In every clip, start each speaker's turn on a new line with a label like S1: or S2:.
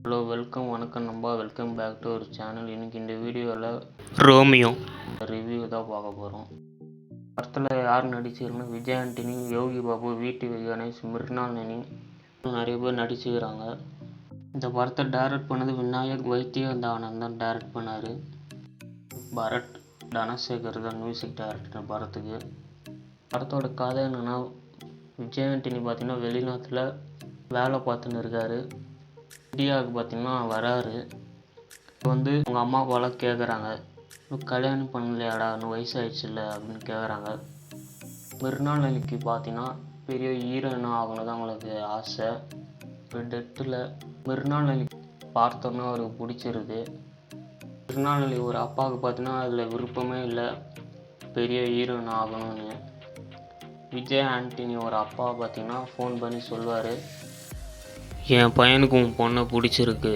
S1: Hello welcome வணக்கம் நம்பா welcome back to ஒரு சேனல். இன்னைக்கு இந்த வீடியோவில் ரோமியோ ரிவ்யூ தான் பார்க்க போகிறோம். படத்தில் யார் நடிச்சிருக்குன்னா விஜய் ஆண்டனி, யோகி பாபு, வீட்டு கணேஷ், மிருணாளினி நிறைய பேர் நடிச்சுக்கிறாங்க. இந்த படத்தை டைரக்ட் பண்ணது விநாயக் வைத்தியநாதன் தான் டைரக்ட் பண்ணார். பரத் தனசேகர் தான் மியூசிக் டைரக்டர் படத்துக்கு. படத்தோட கதை என்னென்னா, விஜய் ஆண்டனி பார்த்திங்கன்னா வெளிநாட்டில் வேலை பார்த்துன்னு இருக்கார். இந்தியாவுக்கு பார்த்திங்கன்னா வராரு. அவங்க அம்மா அப்பாலாம் கேட்குறாங்க, கல்யாணம் பண்ணலையாடா, இன்னும் வயசாகிடுச்சுல்ல அப்படின்னு கேட்குறாங்க. மிருணாளினிக்கு பார்த்திங்கன்னா பெரிய ஹீரோயின் ஆகணும் தான் அவங்களுக்கு ஆசை. இப்போ டெத்தில் மிருணாளினி பார்த்தோன்னா அவருக்கு பிடிச்சிருது. மிருணாளினி ஒரு அப்பாவுக்கு பார்த்தீங்கன்னா அதில் விருப்பமே இல்லை, பெரிய ஹீரோயின் ஆகணும்னு. விஜய் ஆண்டனி ஒரு அப்பா பார்த்திங்கன்னா ஃபோன் பண்ணி சொல்லுவார், என் பையனுக்கு உன் பொண்ணை பிடிச்சிருக்கு,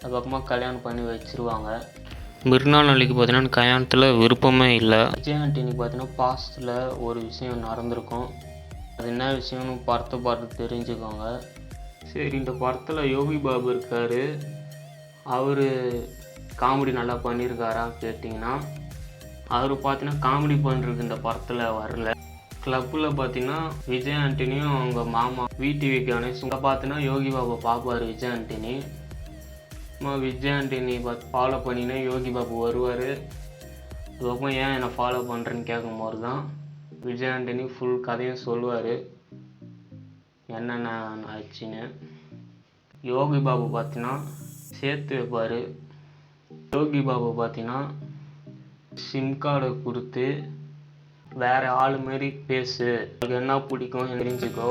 S1: அதுக்கப்புறமா கல்யாணம் பண்ணி வச்சுருவாங்க. மிருணாளினிக்கு பார்த்தீங்கன்னா கல்யாணத்தில் விருப்பமே இல்லை. விஜய் ஆண்டனி பார்த்தீங்கன்னா பாஸ்டில் ஒரு விஷயம் நடந்திருக்கும். அது என்ன விஷயம்னு படத்தை பார்த்து தெரிஞ்சுக்கோங்க. சரி, இந்த படத்தில் யோகி பாபு இருக்கார். அவர் காமெடி நல்லா பண்ணியிருக்காரான்னு கேட்டிங்கன்னா, அவர் பார்த்தீங்கன்னா காமெடி பண்ணுறதுக்கு இந்த படத்தில் வரல. கிளப்பில் பார்த்தீங்கன்னா விஜய் ஆண்டனியும் அவங்க மாமா வீட்டு கணேஷ் பார்த்தீங்கன்னா யோகி பாபு பார்ப்பார் விஜய் ஆண்டனி. விஜய் ஆண்டனி பார்த்து ஃபாலோ பண்ணினா யோகி பாபு வருவார். அதுக்கப்புறம் ஏன் என்னை ஃபாலோ பண்ணுறேன்னு கேட்கும்போது தான் விஜய் ஆண்டனி ஃபுல் கதையும் சொல்லுவார், என்னென்ன ஆச்சுன்னு. யோகி பாபு பார்த்தீங்கன்னா சேர்த்து வைப்பார். யோகி பாபு பார்த்தீங்கன்னா சிம் கார்டை கொடுத்து வேறு ஆள் மாரி பேசு, அதுக்கு என்ன பிடிக்கும் தெரிஞ்சுக்கோ,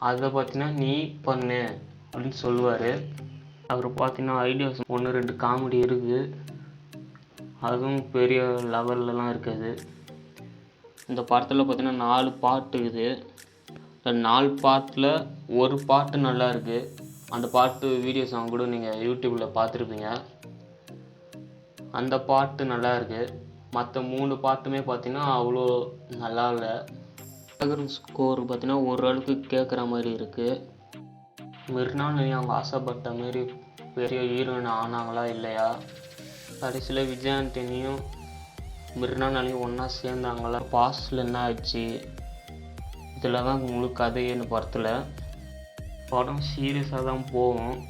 S1: அதை பார்த்தீங்கன்னா நீ பண்ணு அப்படின்னு சொல்லுவார். அவர் பார்த்தீங்கன்னா ஐடியாஸ் 1-2 காமெடி இருக்குது, அதுவும் பெரிய லெவல்லலாம் இருக்குது. இந்த படத்தில் பார்த்தீங்கன்னா 4 பாட்டு இருக்குது. இந்த 4 பாட்டில் ஒரு பாட்டு நல்லா இருக்குது. அந்த பாட்டு வீடியோ சாங் கூட நீங்கள் யூடியூப்பில் பார்த்துருப்பீங்க. அந்த பாட்டு நல்லா இருக்குது. மற்ற 3 பாட்டுமே பார்த்தீங்கன்னா அவ்வளோ நல்லா இல்லை. பேக்ரவுண்ட் ஸ்கோர் பார்த்தீங்கன்னா ஓரளவுக்கு கேட்குற மாதிரி இருக்குது. மிருணாளினி அவங்க ஆசைப்பட்ட மாரி பெரிய ஹீரோயின் ஆனாங்களா இல்லையா, கடைசியில் விஜய் ஆண்டனியும் மிருணாளினியும் ஒன்றா சேர்ந்தாங்களா, பாஸ்டில் என்ன ஆச்சு, இதில் தான் முழு கதைன்னு படத்தில். படம் சீரியஸாக தான் போகும்.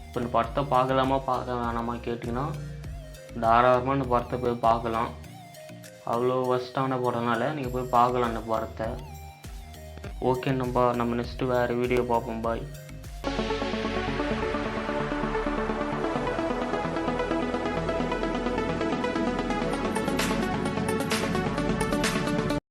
S1: இப்போ இந்த படத்தை பார்க்கலாமா பார்க்க வேணாமா கேட்டிங்கன்னா, தாராளமாக இந்த படத்தை போய் பார்க்கலாம். அவ்வளோ ஒஸ்ட்டான படம்னால நீங்கள் போய் பார்க்கலாம் அந்த படத்தை. ஓகே, நம்ம நெக்ஸ்ட்டு வேறு வீடியோ பார்ப்போம். பாய்.